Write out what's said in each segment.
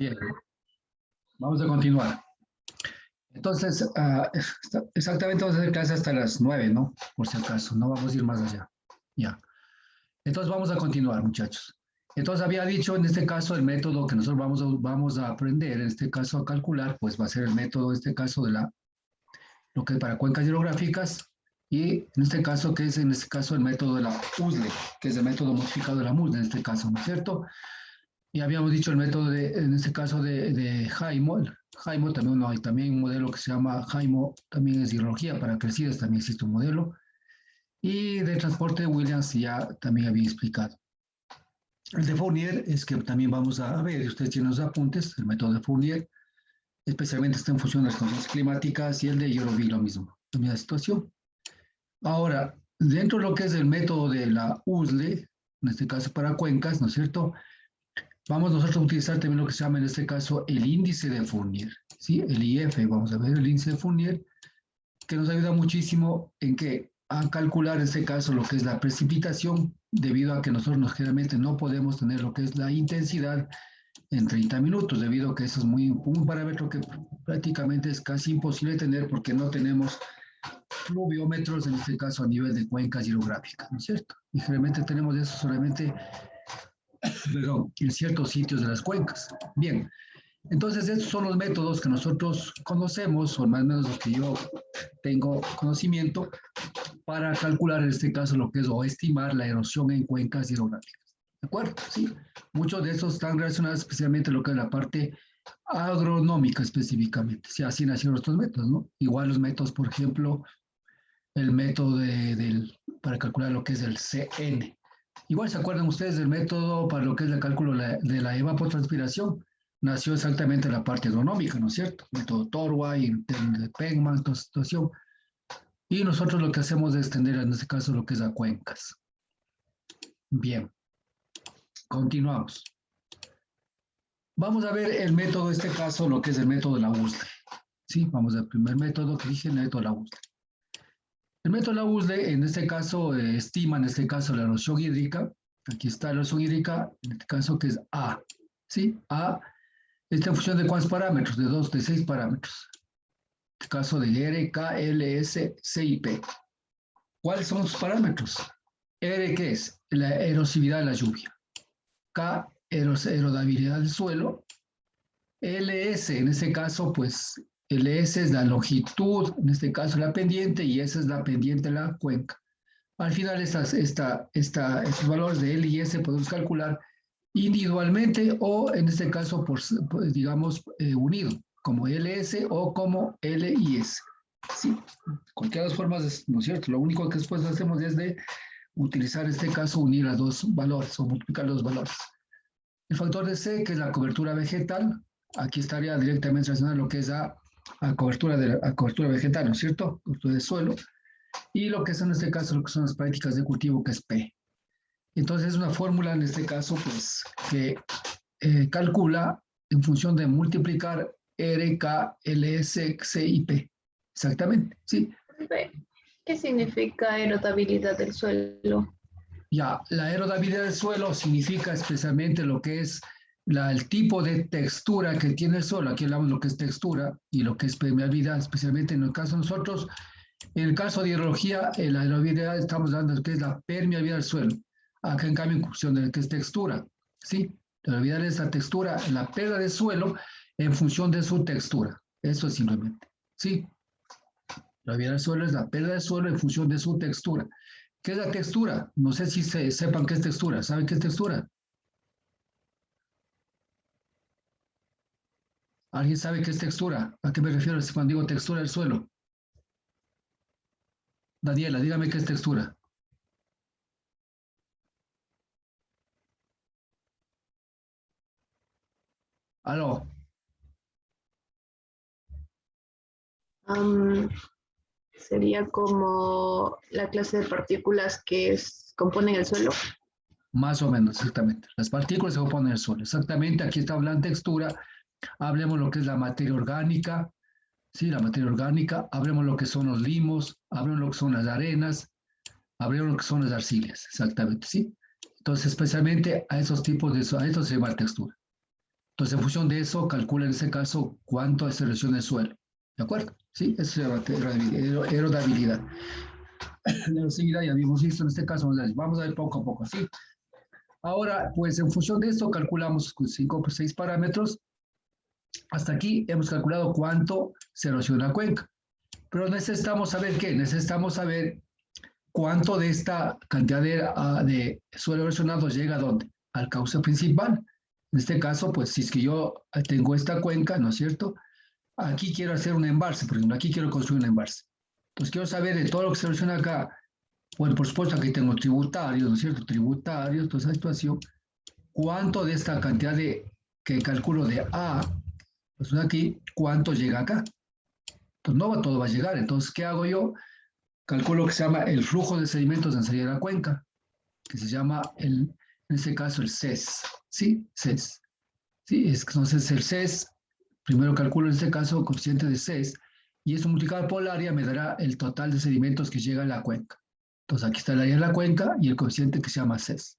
Bien, vamos a continuar. Entonces, exactamente vamos a hacer clase hasta las 9, ¿no? Por si acaso, no vamos a ir más allá. Ya. Entonces, vamos a continuar, muchachos. Entonces, había dicho en este caso el método que nosotros vamos a aprender, en este caso a calcular, pues va a ser el método, en este caso, lo que es para cuencas hidrográficas, y en este caso, que es en este caso el método de la USLE, que es el método modificado de la MUSLE, en este caso, ¿no es cierto? Y habíamos dicho el método, en este caso, de Jaimo. Jaimo también, no, hay también un modelo que se llama Jaimo, también es hidrología, para crecidas también existe un modelo. Y de transporte de Williams ya también había explicado. El de Fourier es que también vamos a ver, y ustedes tienen los apuntes, el método de Fourier, especialmente está en función de las condiciones climáticas, y el de Yorovich lo mismo, la misma situación. Ahora, dentro de lo que es el método de la USLE, en este caso para cuencas, ¿no es cierto?, vamos nosotros a utilizar también lo que se llama en este caso el índice de Fourier, ¿sí? El IF, vamos a ver el índice de Fourier, que nos ayuda muchísimo en que a calcular en este caso lo que es la precipitación, debido a que nosotros generalmente no podemos tener lo que es la intensidad en 30 minutos, debido a que eso es un parámetro que prácticamente es casi imposible tener porque no tenemos pluviómetros, en este caso a nivel de cuencas hidrográficas, ¿no es cierto? Y generalmente tenemos eso solamente en ciertos sitios de las cuencas. Bien, entonces estos son los métodos que nosotros conocemos, o más o menos los que yo tengo conocimiento, para calcular en este caso lo que es o estimar la erosión en cuencas hidrográficas. ¿De acuerdo? Sí. Muchos de estos están relacionados especialmente a lo que es la parte agronómica específicamente. Si así nacieron estos métodos, ¿no? Igual los métodos, por ejemplo, el método para calcular lo que es el CN. Igual se acuerdan ustedes del método para lo que es el cálculo de la evapotranspiración. Nació exactamente la parte agronómica, ¿no es cierto? El método Torway, de Pengman, toda esta situación. Y nosotros lo que hacemos es extender en este caso lo que es a cuencas. Bien, continuamos. Vamos a ver el método, en este caso, lo que es el método de la USLE. Sí, vamos al primer método que dije, el método de la USLE. El método de la USLE, en este caso, estima, en este caso, la erosión hídrica. Aquí está la erosión hídrica, en este caso, que es A. ¿Sí? A está en función de cuántos parámetros, de 6 parámetros. En este caso de R, K, L, S, C y P. ¿Cuáles son los parámetros? R, ¿qué es? La erosividad de la lluvia. K, erodabilidad del suelo. LS, en este caso, pues, LS es la longitud, en este caso la pendiente, y S es la pendiente de la cuenca. Al final, estos valores de L y S podemos calcular individualmente o, en este caso, digamos, unido, como LS o como L y S. Sí, cualquiera de las formas, ¿no es cierto? Lo único que después hacemos es de utilizar, en este caso, unir a dos valores o multiplicar los valores. El factor de C, que es la cobertura vegetal, aquí estaría directamente relacionado a lo que es a cobertura vegetal, ¿no es cierto? Cobertura de suelo. Y lo que es en este caso, lo que son las prácticas de cultivo, que es P. Entonces es una fórmula en este caso, pues, que calcula en función de multiplicar R, K, L, S, C y P. Exactamente, sí. ¿Qué significa erodibilidad del suelo? Ya, la erodibilidad del suelo significa especialmente lo que es el tipo de textura que tiene el suelo. Aquí hablamos de lo que es textura y lo que es permeabilidad, especialmente en el caso de nosotros. En el caso de hidrología, la erodibilidad estamos hablando de lo que es la permeabilidad del suelo. Acá, en cambio, en función de lo que es textura, ¿sí? La erodibilidad es la textura, la pérdida de suelo en función de su textura. Eso es simplemente, ¿sí? La erodibilidad del suelo es la pérdida de suelo en función de su textura. ¿Qué es la textura? No sé si sepan qué es textura. ¿Saben qué es textura? ¿Alguien sabe qué es textura? ¿A qué me refiero cuando digo textura del suelo? Daniela, dígame qué es textura. ¿Aló? Sería como la clase de partículas que componen el suelo. Más o menos, exactamente. Las partículas se componen del suelo. Exactamente, aquí está hablando de textura. Hablemos lo que es la materia orgánica. Sí, la materia orgánica. Hablemos lo que son los limos. Hablemos lo que son las arenas. Hablemos lo que son las arcillas. Exactamente, sí. Entonces, especialmente a esos tipos a eso se llama textura. Entonces, en función de eso, calcula en ese caso cuánto es erosión del suelo. ¿De acuerdo? Sí, eso se llama erodabilidad. La erosividad ya habíamos visto en este caso, vamos a ver poco a poco, ¿sí? Ahora, pues en función de esto, calculamos 5 o 6 parámetros. Hasta aquí hemos calculado cuánto se erosiona la cuenca. Pero necesitamos saber qué, necesitamos saber cuánto de esta cantidad de suelo erosionado llega a dónde, al cauce principal. En este caso, pues si es que yo tengo esta cuenca, ¿no es cierto? Aquí quiero hacer un embalse, por ejemplo, aquí quiero construir un embalse. Entonces quiero saber de todo lo que se erosiona acá. Bueno, por supuesto aquí tengo tributarios, ¿no es cierto? Tributarios, toda esa situación. ¿Cuánto de esta cantidad que calculo de A, pues aquí, cuánto llega acá? Entonces no todo va a llegar. Entonces, ¿qué hago yo? Calculo que se llama el flujo de sedimentos en salida de la cuenca, que se llama, en este caso, el CES. ¿Sí? CES. ¿Sí? Entonces, el CES, primero calculo en este caso el coeficiente de CES, y esto multiplicado por el área me dará el total de sedimentos que llega a la cuenca. Entonces, aquí está el área de la cuenca y el coeficiente que se llama CES.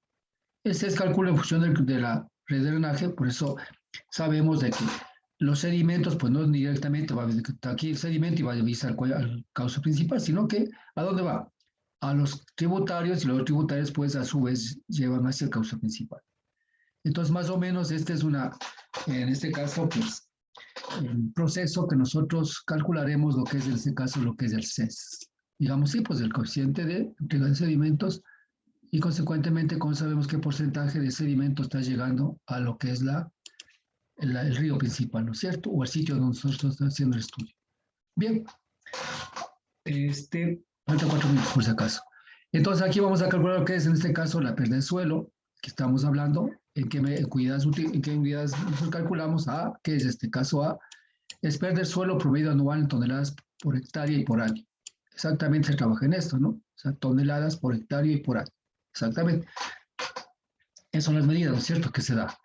El CES calcula en función de la red de drenaje, por eso sabemos de que los sedimentos, pues no directamente va a venir aquí el sedimento y va a ir al cauce principal, sino que ¿a dónde va? A los tributarios, y los tributarios pues a su vez llevan hacia el cauce principal. Entonces más o menos este es en este caso pues el proceso que nosotros calcularemos lo que es en este caso lo que es el CES. Digamos sí, pues el coeficiente de entrega de sedimentos y consecuentemente cómo sabemos qué porcentaje de sedimento está llegando a lo que es el río principal, ¿no es cierto? O el sitio donde nosotros estamos haciendo el estudio. Bien, falta 4 minutos por si acaso. Entonces aquí vamos a calcular lo que es en este caso la pérdida de suelo, que estamos hablando, en qué unidades calculamos A, que es este caso A, es perder suelo promedio anual en toneladas por hectárea y por año. Exactamente se trabaja en esto, ¿no? O sea, toneladas por hectárea y por año. Exactamente. Esas son las medidas, ¿no es cierto?, que se da.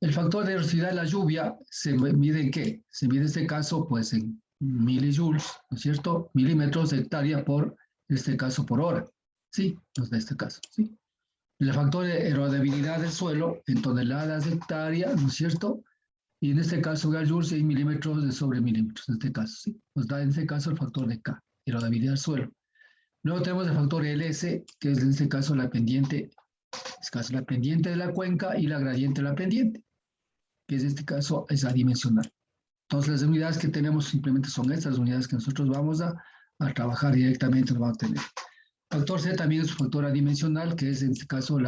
El factor de erosividad de la lluvia se mide en qué? Se mide en este caso, pues en milijoules, ¿no es cierto? Milímetros de hectárea por, en este caso, por hora. Sí, nos da este caso, ¿sí? El factor de erodibilidad del suelo en toneladas de hectárea, ¿no es cierto? Y en este caso, joules y milímetros de sobre milímetros, en este caso, ¿sí? Nos da en este caso el factor de K, erodibilidad del suelo. Luego tenemos el factor LS, que es en este caso la pendiente, la pendiente de la cuenca y la gradiente de la pendiente, que en este caso es adimensional. Entonces las unidades que tenemos simplemente son estas unidades que nosotros vamos a trabajar directamente, lo vamos a tener. Factor C también es un factor adimensional, que es en este caso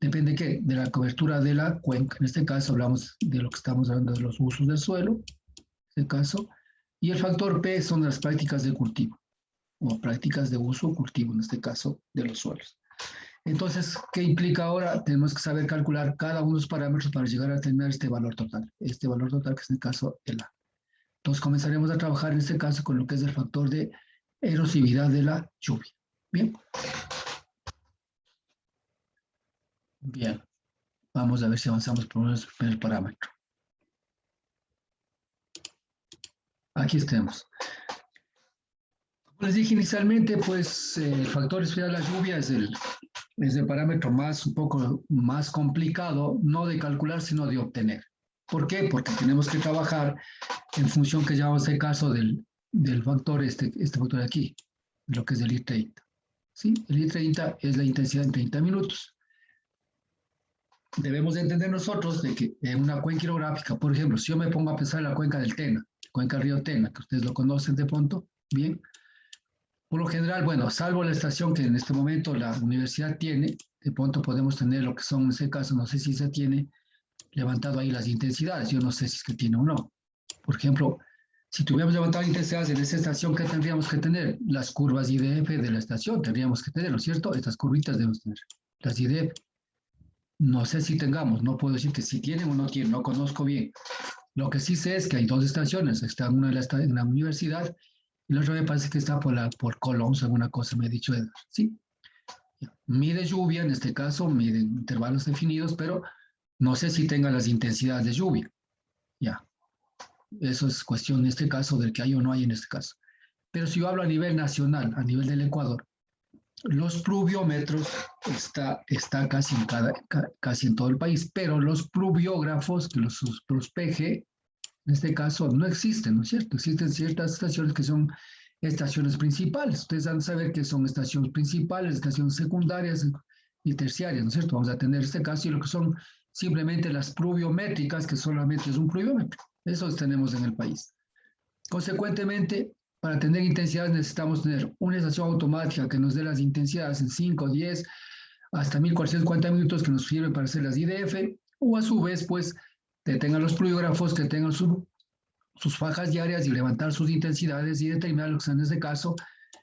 depende ¿qué? De la cobertura de la cuenca. En este caso hablamos de lo que estamos hablando de los usos del suelo, en este caso. Y el factor P son las prácticas de cultivo, o prácticas de uso o cultivo, en este caso, de los suelos. Entonces, ¿qué implica ahora? Tenemos que saber calcular cada uno de los parámetros para llegar a tener este valor total que es en el caso el A. Entonces, comenzaremos a trabajar en este caso con lo que es el factor de erosividad de la lluvia. Bien. Bien. Vamos a ver si avanzamos por el primer parámetro. Aquí estamos. Como les dije inicialmente, pues el factor de erosividad de la lluvia es el parámetro un poco más complicado, no de calcular, sino de obtener. ¿Por qué? Porque tenemos que trabajar en función que llamamos el caso del factor, este factor de aquí, lo que es el I30. ¿Sí? El I30 es la intensidad en 30 minutos. Debemos de entender nosotros de que en una cuenca hidrográfica, por ejemplo, si yo me pongo a pensar en la cuenca del Tena, cuenca del río Tena, que ustedes lo conocen de pronto, bien, por lo general, bueno, salvo la estación que en este momento la universidad tiene, de pronto podemos tener lo que son, en ese caso, no sé si se tiene levantado ahí las intensidades, yo no sé si es que tiene o no. Por ejemplo, si tuviéramos levantado intensidades en esa estación, ¿qué tendríamos que tener? Las curvas IDF de la estación tendríamos que tener, ¿no es cierto? Estas curvitas debemos tener, las IDF. No sé si tengamos, no puedo decir que si tienen o no tienen, no conozco bien. Lo que sí sé es que hay dos estaciones, está una en la universidad y la otra me parece que está por Colón, alguna cosa me ha dicho Edgar, ¿sí? Mide lluvia, en este caso, mide intervalos definidos, pero no sé si tenga las intensidades de lluvia. Ya, eso es cuestión en este caso del que hay o no hay en este caso. Pero si yo hablo a nivel nacional, a nivel del Ecuador, los pluviómetros está casi en todo el país, pero los pluviógrafos, que los PG, en este caso no existen, ¿no es cierto? Existen ciertas estaciones que son estaciones principales. Ustedes han de saber que son estaciones principales, estaciones secundarias y terciarias, ¿no es cierto? Vamos a tener este caso y lo que son simplemente las pluviométricas, que solamente es un pluviómetro. Eso tenemos en el país. Consecuentemente, para tener intensidades necesitamos tener una estación automática que nos dé las intensidades en 5, 10, hasta 1440 minutos que nos sirven para hacer las IDF, o a su vez, pues, que tengan los pluviógrafos que tengan sus fajas diarias y levantar sus intensidades y determinar lo que sea en este caso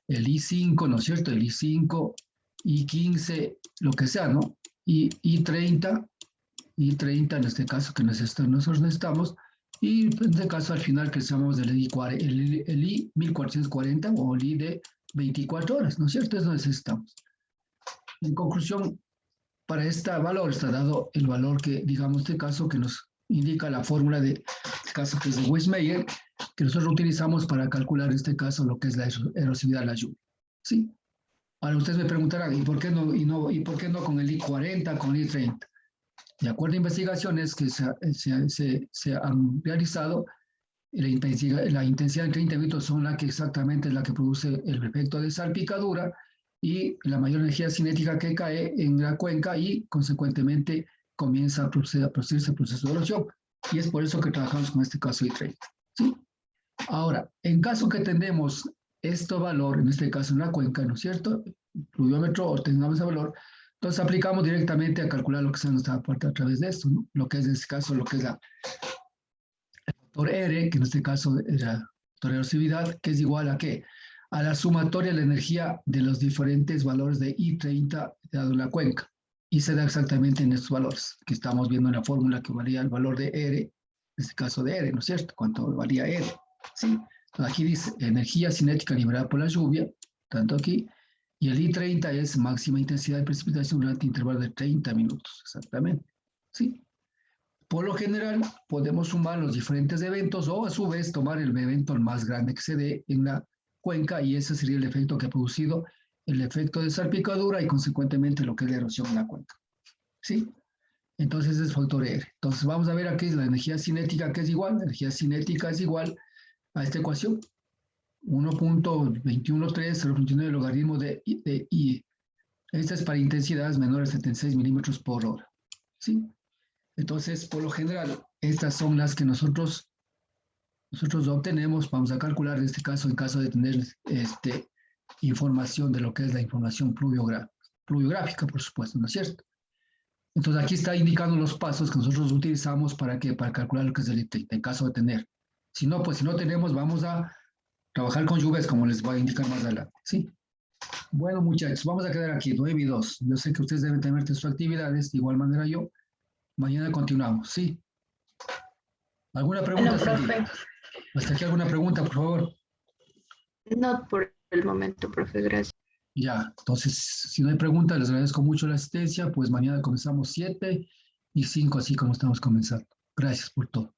el I5, ¿no es cierto? El I5, I15, lo que sea, ¿no? Y I30 en este caso que nosotros necesitamos, y en este caso al final que llamamos el I 1440 o el I de 24 horas, ¿no es cierto? Eso necesitamos. En conclusión, para este valor está dado el valor que, digamos, este caso que nos indica la fórmula de este caso que es de Westmeyer, que nosotros utilizamos para calcular en este caso lo que es la erosividad de la lluvia. ¿Sí? Ahora ustedes me preguntarán, ¿y por qué no con el I40, con el I30? De acuerdo a investigaciones que se han realizado, la intensidad en 30 minutos son la que exactamente es la que produce el efecto de salpicadura y la mayor energía cinética que cae en la cuenca y consecuentemente comienza a producirse el proceso de erosión. Y es por eso que trabajamos con este caso I30. ¿Sí? Ahora, en caso que tenemos este valor, en este caso en la cuenca, ¿no es cierto? Pluviómetro o tengamos ese valor, entonces aplicamos directamente a calcular lo que se nos aporta a través de esto, ¿no? Lo que es en este caso, lo que es el factor R, que en este caso era el factor de erosividad, que es igual a ¿qué? A la sumatoria de la energía de los diferentes valores de I30 dado en la cuenca. Y se da exactamente en estos valores, que estamos viendo en la fórmula que varía el valor de R, en este caso de R, ¿no es cierto? ¿Cuánto varía R? ¿Sí? Entonces aquí dice energía cinética liberada por la lluvia, tanto aquí, y el I30 es máxima intensidad de precipitación durante intervalo de 30 minutos, exactamente. ¿Sí? Por lo general, podemos sumar los diferentes eventos o a su vez tomar el evento más grande que se dé en la cuenca y ese sería el efecto que ha producido el efecto de salpicadura y consecuentemente lo que es la erosión en la cuenca. ¿Sí? Entonces es factor R. Entonces vamos a ver aquí la energía cinética que es igual. La energía cinética es igual a esta ecuación. 1.213 logaritmo de I. Esta es para intensidades menores de 76 milímetros por hora. ¿Sí? Entonces, por lo general, estas son las que nosotros obtenemos. Vamos a calcular en este caso, en caso de tener información de lo que es la información pluviográfica, por supuesto, ¿no es cierto? Entonces, aquí está indicando los pasos que nosotros utilizamos para calcular lo que es el I30, en caso de tener. Si no, pues si no tenemos, vamos a trabajar con lluvias, como les voy a indicar más adelante, ¿sí? Bueno, muchachos, vamos a quedar aquí, 9 y 2. Yo sé que ustedes deben tener sus actividades, de igual manera yo. Mañana continuamos, ¿sí? ¿Alguna pregunta, Bueno, Cindy? profe. ¿Hasta aquí alguna pregunta, por favor? No por el momento, profe, gracias. Ya, entonces, si no hay preguntas, les agradezco mucho la asistencia, pues mañana comenzamos 7 y 5, así como estamos comenzando. Gracias por todo.